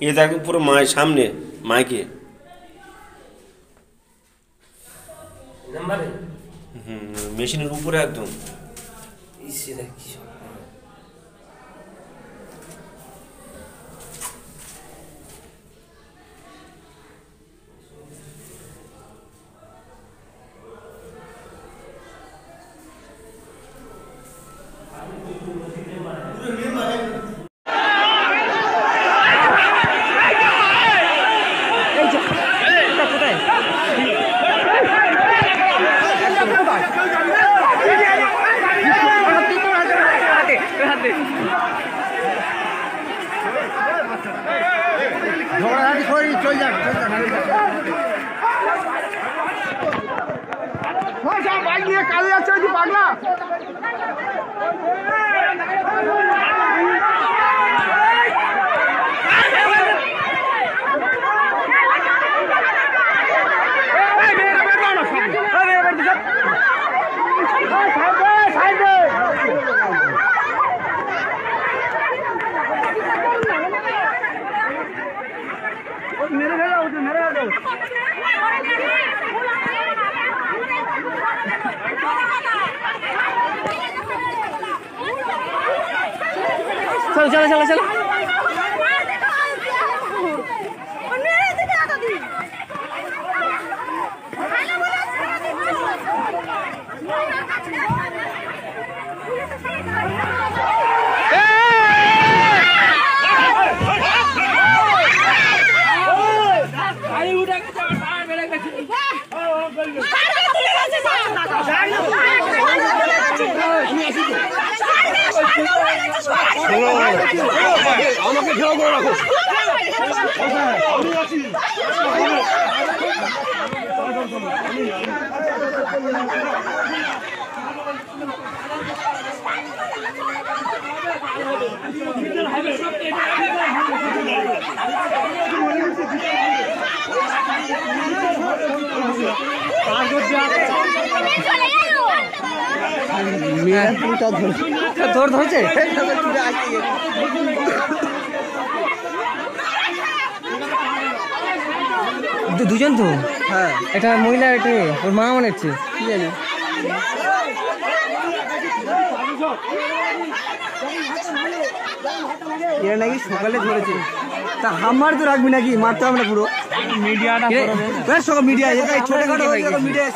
ये देखो पूरा माय सामने मायके মেশিনের উপরে একদম चलो चलो चलो चलो আমাকে ঘেরাও করে রাখো ধর ধরছে দুজন তো হ্যাঁ এটা মহিলা এটা ওর মা মনে হচ্ছে কি জানি এরা নাকি সকালে ধরেছে তা হামার তো রাখবি নাকি মারতে হবে না পুরো মিডিয়াটা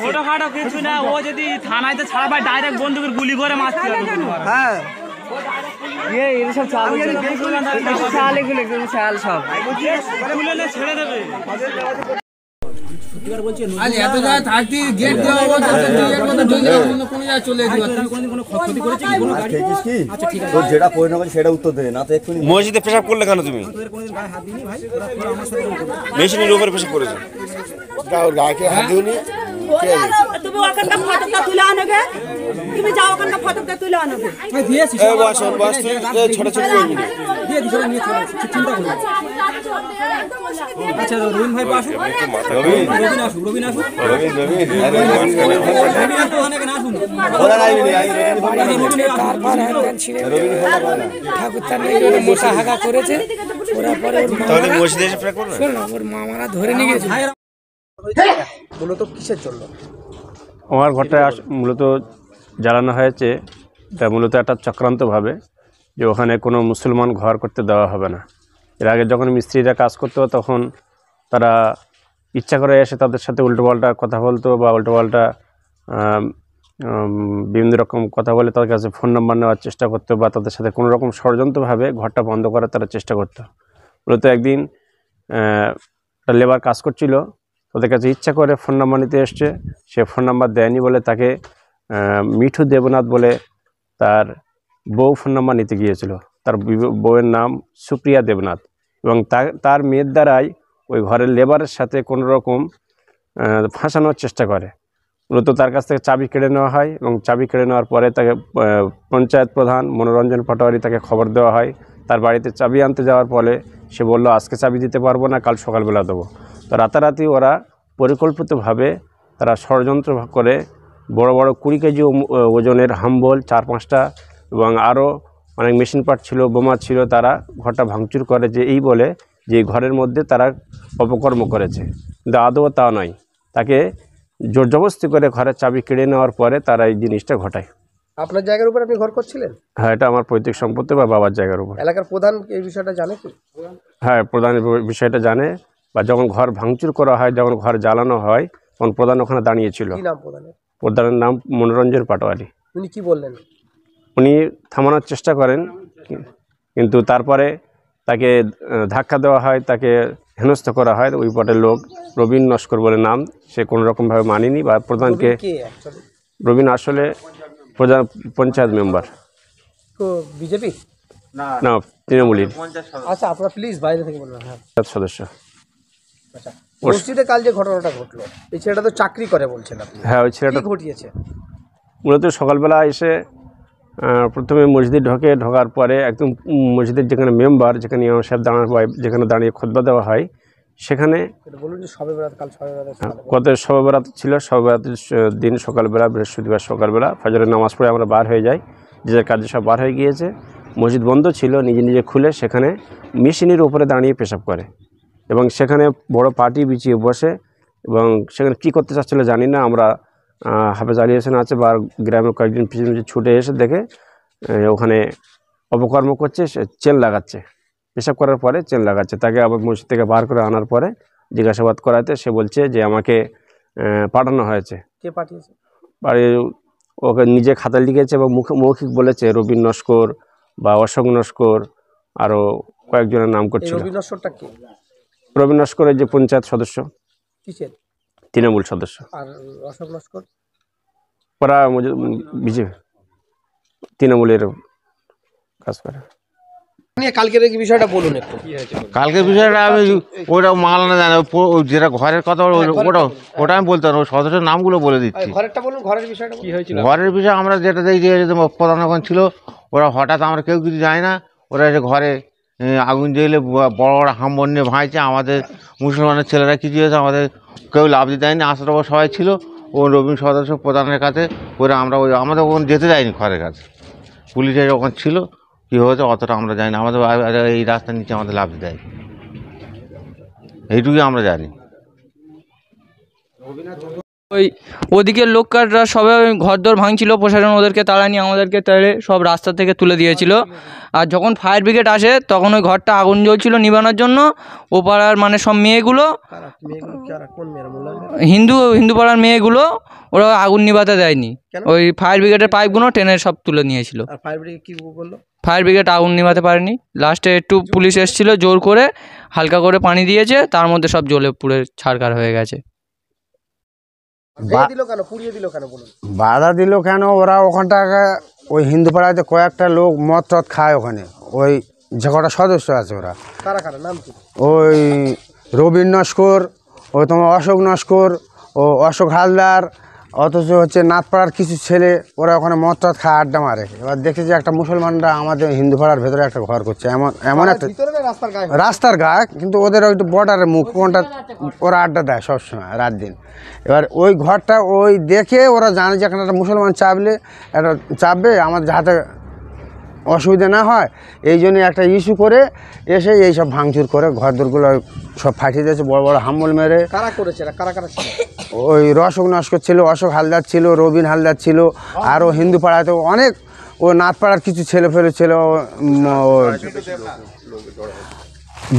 ছোটখাটো কিছু না ও যদি থানায় তো ছাড়া পায় ডাইরেক্ট বন্দুকের গুলি করে মারতে হবে হ্যাঁ সব চাল চাল এগুলো চাল সব ছেড়ে দেবে মসজিদে পেশাব করলে কেন তুমি মেশিনের উপরে পেশাব করেছো তুমি ওখানটা ফটোটা তুলে আনবে তুমি যাও ওখানটা ফটোটা তুলে আনবে ছোট ছোট করবি না আচ্ছা রবিন ভাই পাশে রবিন আসুন মোটা হাগা করেছে তাহলে মসজিদে এসে প্রে করবে ওর মামারা ধরে নিয়ে গেছে মূলত কিসের জন্য আমার ঘরটা মূলত জ্বালানো হয়েছে এটা মূলত একটা চক্রান্তভাবে যে ওখানে কোনো মুসলমান ঘর করতে দেওয়া হবে না। এর আগে যখন মিস্ত্রিরা কাজ করতো তখন তারা ইচ্ছা করে এসে তাদের সাথে উল্টোপাল্টা কথা বলতো বা উল্টোপাল্টা বিভিন্ন রকম কথা বলে তাদের কাছে ফোন নাম্বার নেওয়ার চেষ্টা করতো বা তাদের সাথে কোনো রকম ষড়যন্ত্রভাবে ঘরটা বন্ধ করার তারা চেষ্টা করতো। মূলত একদিন একটা লেবার কাজ করছিল, তাদের কাছে ইচ্ছা করে ফোন নাম্বার নিতে এসছে, সে ফোন নাম্বার দেয়নি বলে তাকে মিঠু দেবনাথ বলে তার বউ ফোন নাম্বার নিতে গিয়েছিল। তার বউয়ের নাম সুপ্রিয়া দেবনাথ এবং তার মেয়ের দ্বারাই ওই ঘরের লেবারের সাথে কোনো রকম ফাঁসানোর চেষ্টা করে। মূলত তার কাছ থেকে চাবি কেড়ে নেওয়া হয় এবং চাবি কেড়ে নেওয়ার পরে তাকে পঞ্চায়েত প্রধান মনোরঞ্জন পাটোয়ারি তাকে খবর দেওয়া হয়। তার বাড়িতে চাবি আনতে যাওয়ার পরে সে বলল আজকে চাবি দিতে পারবো না, কাল সকালবেলা দেবো। তো রাতারাতি ওরা পরিকল্পিতভাবে তারা ষড়যন্ত্র করে বড় বড় 20 কেজি ওজনের হাম্বল 4-5টা এবং আরও অনেক মেশিন পার্ট ছিল, বোমা ছিল, তারা ঘরটা ভাঙচুর করে যে এই বলে যে এই ঘরের মধ্যে তারা অপকর্ম করেছে, কিন্তু আদৌ তা নয়। তাকে জোর জবরদস্তি করে ঘরের চাবি কেড়ে নেওয়ার পরে তারা এই জিনিসটা ঘটায়। আপনার জায়গার উপর আপনি ঘর করছিলেন? হ্যাঁ, এটা আমার পৈতৃক সম্পত্তি বা বাবার জায়গার উপর। এলাকার প্রধান এই বিষয়টা জানে কি? হ্যাঁ, প্রধান বিষয়টা জানে, বা যখন ঘর ভাঙচুর করা হয়, যখন ঘর জ্বালানো হয়, তখন প্রধান ওখানে দাঁড়িয়েছিল। কি নাম প্রধানের? প্রধানের নাম মনোরঞ্জন পাটোয়ারি। উনি কি বললেন? উনি থামানোর চেষ্টা করেন, কিন্তু তারপরে তাকে ধাক্কা দেওয়া হয়, তাকে হেনস্থ করা হয়। ওই পটের লোক রবীন নস্কর বলে নাম, সে কোনো রকমভাবে মানেনি বা প্রধানকে। রবীন আসলে প্রধান পঞ্চায়েত মেম্বার, তো বিজেপি না তৃণমূলের। আচ্ছা, আপনারা প্লিজ বাইরে থেকে বলবেন। হ্যাঁ, সদস্য। আচ্ছা, মসজিদে কাল যে ঘটনাটা ঘটলো, এই ছেলেটা তো চাকরি করে বলছেন আপনি। হ্যাঁ, ওই ছেলেটা কি ঘটিয়েছে? মূলত সকালবেলা এসে প্রথমে মসজিদ ঢোকার পরে একদম মসজিদের যেখানে মেম্বার, যেখানে ইমাম সাহেব যেখানে দাঁড়িয়ে খুতবা দেওয়া হয়, সেখানে বলুন যে শবে বরাত, কাল শবে বরাত শবে বরাত ছিল। শবে বরাতের দিন সকালবেলা, বৃহস্পতিবার সকালবেলা ফজরের নামাজ পড়ে আমরা বার হয়ে যাই, যে যার কাজে সব বার হয়ে গিয়েছে। মসজিদ বন্ধ ছিল, নিজে নিজে খুলে সেখানে মেশিনের উপরে দাঁড়িয়ে পেশাব করে, এবং সেখানে বড় পার্টি বিছিয়ে বসে, এবং সেখানে কী করতে চাচ্ছিল জানি না। আমরা হাফেজ আলী হোসেন আছে বা গ্রামের কয়েকজন পিছনে ছুটে এসে দেখে ওখানে অপকর্ম করছে, সে চেন লাগাচ্ছে, পেশাব করার পরে চেন লাগাচ্ছে। তাকে আবার মসজিদ থেকে বার করে আনার পরে জিজ্ঞাসাবাদ করাতে সে বলছে যে আমাকে পাঠানো হয়েছে। কে পাঠিয়েছে? বাড়ি ওকে নিজে খাতা লিখেছে এবং মৌখিক বলেছে রবীন নস্কর বা অশোক নস্কর, আরও কয়েকজনের নাম করছিল। রবীন নস্করটা কে? রবীন নস্করের যে পঞ্চায়েত সদস্য, কিসের? তৃণমূল সদস্য। আর অশোক নস্কর ওরা বিজেপি তৃণমূলের কাজ করে। কালকের এই বিষয়টা বলুন একটু। কালকের বিষয়টা আমি ওটা মালানা জানি, যেটা ঘরের কথা ওটা আমি বলতে পারবো, সদস্যের নামগুলো বলে দিচ্ছি। ঘরেরটা বলুন, ঘরের বিষয়টা কি হয়েছিল? ঘরের বিষয় আমরা যেটা দেখি, প্রধান ওখানে ছিল, ওরা হঠাৎ, আমরা কেউ কিছু জানি না, ওরা এসে ঘরে আগুন জ্বেলে বড় বড় হাম্বর নিয়ে ভাঙছে। আমাদের মুসলমানের ছেলেরা কিছু হয়েছে, আমাদের কেউ লাভ দিতে দেয়নি, আশাটা সবাই ছিল ও রবীন সদস্য প্রধানের কাছে। ওরা আমরা আমাদের ওখানে যেতে যাইনি ঘরের কাছে, পুলিশের ওখানে ছিল। কী হয়েছে অতটা আমরা জানি না, আমাদের এই রাস্তার নিচে আমাদের লাভ দেয়, এইটুকুই আমরা জানি। ওই ওদিকের লোকরা সবাই ঘরদোর ভাঙছিল, প্রশাসন ওদেরকে তাড়া নিয়ে আমাদেরকে তাড়ে সব রাস্তা থেকে তুলে দিয়েছিল। আর যখন ফায়ার ব্রিগেড আসে তখন ওই ঘরটা আগুন জ্বলছিল নিবানোর জন্য। ও পাড়ার মানে সব মেয়েগুলো, হিন্দু পাড়ার মেয়েগুলো, ওরা আগুন নিভাতে দেয়নি। ওই ফায়ার ব্রিগেডের পাইপগুলো টেনে সব তুলে নিয়েছিল। ফায়ার ব্রিগেড আগুন নিভাতে পারেনি। লাস্টে একটু পুলিশ এসেছিল, জোর করে হালকা করে পানি দিয়েছে, তার মধ্যে সব জ্বলে পুড়ে ছারখার হয়ে গেছে। বাধা দিল কেন? ওরা ওখানটাকে ওই হিন্দু পাড়াতে কয়েকটা লোক মদ টদ খায় ওখানে, ওই যে কটা সদস্য আছে ওরা। ওই রবীন নস্কর, ও তোমার অশোক নস্কর, ও অশোক হালদার, অথচ হচ্ছে নাথপাড়ার কিছু ছেলে, ওরা ওখানে মদ টদ খায়, আড্ডা মারে। এবার দেখেছি একটা মুসলমানরা আমাদের হিন্দু পাড়ার ভেতরে একটা ঘর করছে, এমন একটা রাস্তার গায়ে, কিন্তু ওদের ওই বর্ডারের মুখ কোনটা, ওরা আড্ডা দেয় সবসময় রাত দিন। এবার ওই ঘরটা ওই দেখে ওরা জানে যে এখানে একটা মুসলমান চাপবে আমাদের যাতে অসুবিধা না হয়, এই জন্য একটা ইস্যু করে এসে এইসব ভাঙচুর করে ঘরদোরগুলো সব ফাটিয়ে দিয়েছে, বড় বড় হাম্বল মেরে। কারা করেছে? ওই অশোক নস্কর ছিল, অশোক হালদার ছিল, রবীন হালদার ছিল, আরও হিন্দু পাড়াতে অনেক, ও নাথপাড়ার কিছু ছেলে ফেলে ছিল,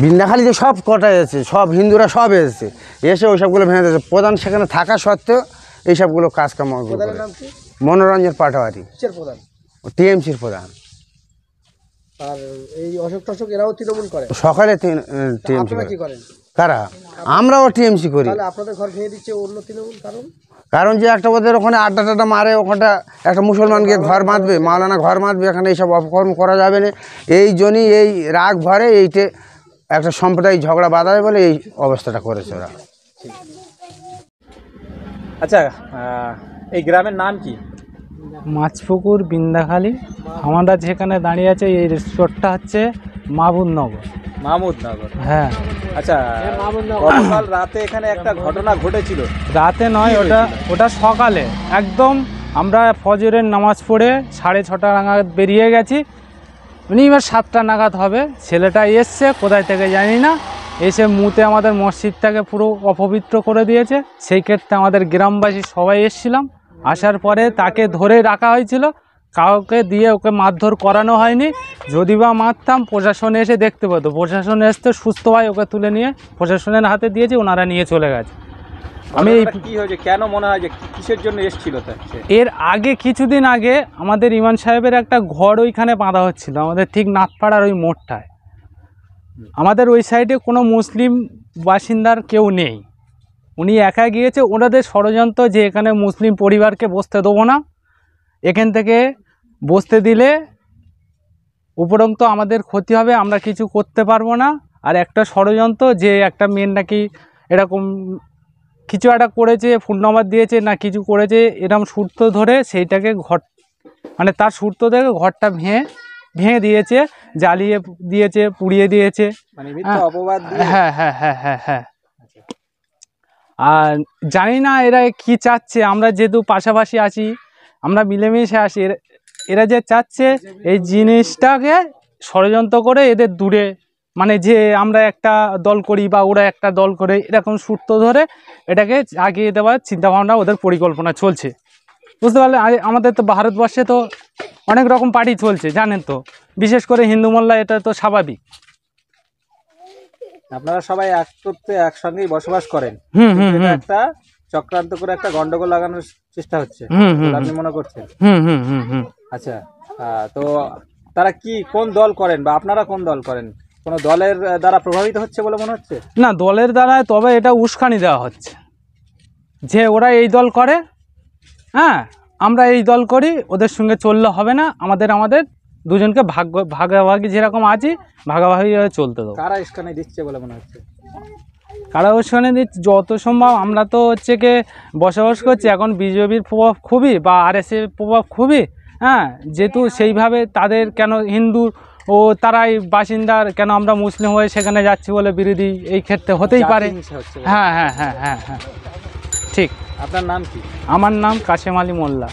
বিন্দাখালিতে সব কটা এসেছে, সব হিন্দুরা সব এসেছে, এসে ওই সবগুলো ভেঙে দিয়েছে। প্রধান সেখানে থাকা সত্ত্বেও এইসবগুলো কাজকাম করে। মনোরঞ্জন পাটোয়ারি, টিএমসির প্রধান। আর এই অশোক টশোক এরাও তৃণমূল করে? সকালে টিএমসি করেন। কারা? আমরাও টিএমসি করি। আপনাদের ঘর ভেঙে দিচ্ছে অন্য তৃণমূল, কারণ যে একটা ওদের ওখানে আড্ডা টাড্ডা মারে, ওখানটা একটা মুসলমানকে ঘর বাঁধবে, মাওলানা ঘর বাঁধবে, এখানে এইসব অপকর্ম করা যাবে না। এই জন্যই এই রাগ ভরে এইটে একটা সাম্প্রদায়িক ঝগড়া বাঁধাবে বলে এই অবস্থাটা করেছে ওরা। আচ্ছা, এই গ্রামের নাম কি? মাছপুকুর, বিন্দাখালী। আমরা যেখানে দাঁড়িয়ে আছে এই রিসোর্টটা হচ্ছে মাহমুদনগর। মাহমুদনগর, হ্যাঁ। আচ্ছা, গতকাল রাতে এখানে একটা ঘটনা ঘটেছিল। রাতে নয়, ওটা সকালে একদম। আমরা ফজরের নামাজ পড়ে 6:30 নাগাদ বেরিয়ে গেছি। মিনিমাম 7টা নাগাদ হবে। ছেলেটা এসছে কোথায় থেকে জানি না, এসে মুতে আমাদের মসজিদটাকে পুরো অপবিত্র করে দিয়েছে। সেই ক্ষেত্রে আমাদের গ্রামবাসী সবাই এসেছিলাম, আসার পরে তাকে ধরে রাখা হয়েছিল, কাউকে দিয়ে ওকে মারধর করানো হয়নি। যদি বা মারতাম প্রশাসন এসে দেখতে পেতো, প্রশাসন এসতে সুস্থভাবে ওকে তুলে নিয়ে প্রশাসনের হাতে দিয়েছে, ওনারা নিয়ে চলে গেছে। আমি কি হয়েছে, কেন মনে হয় যে কিসের জন্য এসেছিল? এর আগে কিছুদিন আগে আমাদের ইমাম সাহেবের একটা ঘর ওইখানে বাঁধা হচ্ছিল, আমাদের ঠিক নাথপাড়ার ওই মোড়টায়। আমাদের ওই সাইডে কোনো মুসলিম বাসিন্দার কেউ নেই, উনি একা গিয়েছে। ওনাদের ষড়যন্ত্র যে এখানে মুসলিম পরিবারকে বসতে দেবো না, এখান থেকে বসতে দিলে উপরন্ত আমাদের ক্ষতি হবে, আমরা কিছু করতে পারবো না। আর একটা ষড়যন্ত্র যে একটা মেয়ের নাকি এরকম কিছু একটা করেছে, ফোন নাম্বার দিয়েছে না কিছু করেছে, এরকম সূত্র ধরে সেইটাকে ঘর মানে তার সূত্র থেকে ঘরটা ভেঙে দিয়েছে, জ্বালিয়ে দিয়েছে, পুড়িয়ে দিয়েছে। হ্যাঁ হ্যাঁ হ্যাঁ হ্যাঁ হ্যাঁ। আর জানি না এরা কি চাচ্ছে, আমরা যেহেতু পাশাপাশি আছি, আমরা মিলেমিশে আসি, এরা যে চাচ্ছে এই জিনিসটাকে ষড়যন্ত্র করে এদের দূরে, মানে যে আমরা একটা দল করি বা ওরা একটা দল করে, এরকম সূত্র ধরে এটাকে আগিয়ে দেওয়ার চিন্তাভাবনা ওদের পরিকল্পনা চলছে, বুঝতে পারলে। আমাদের তো ভারতবর্ষে তো অনেক রকম পার্টি চলছে জানেন তো, বিশেষ করে হিন্দু মোল্লা, এটা তো স্বাভাবিক। আপনারা সবাই একসঙ্গেই বসবাস করেন, একটা চক্রান্ত করে একটা গন্ডগোল লাগানোর চেষ্টা হচ্ছে আপনি মনে করছেন? আচ্ছা, তো তারা কোন দল করেন বা আপনারা কোন দল করেন? কোন দলের দ্বারা প্রভাবিত হচ্ছে বলে মনে হচ্ছে? না, দলের দ্বারা, তবে এটা উস্কানি দেওয়া হচ্ছে যে ওরা এই দল করে, হ্যাঁ আমরা এই দল করি, ওদের সঙ্গে চললে হবে না, আমাদের দুজনকে ভাগাভাগি যেরকম আছি ভাগাভাগি চলতে দেবো। কারা উস্কানি দিচ্ছে বলে মনে হচ্ছে? কারা উস্কানি দিচ্ছে যত সম্ভব, আমরা তো হচ্ছে কি বসবাস করছি এখন, বিজেপির প্রভাব খুবই বা আরএসএর প্রভাব খুবই, হ্যাঁ যেহেতু সেইভাবে তাদের কেন হিন্দু ও তারাই বাসিন্দার, কেন আমরা মুসলিম হয়ে সেখানে যাচ্ছি বলে বিরোধী এই ক্ষেত্রে হতেই পারে। হ্যাঁ হ্যাঁ হ্যাঁ হ্যাঁ হ্যাঁ ঠিক। আপনার নাম কি? আমার নাম কাশেম আলী মোল্লা।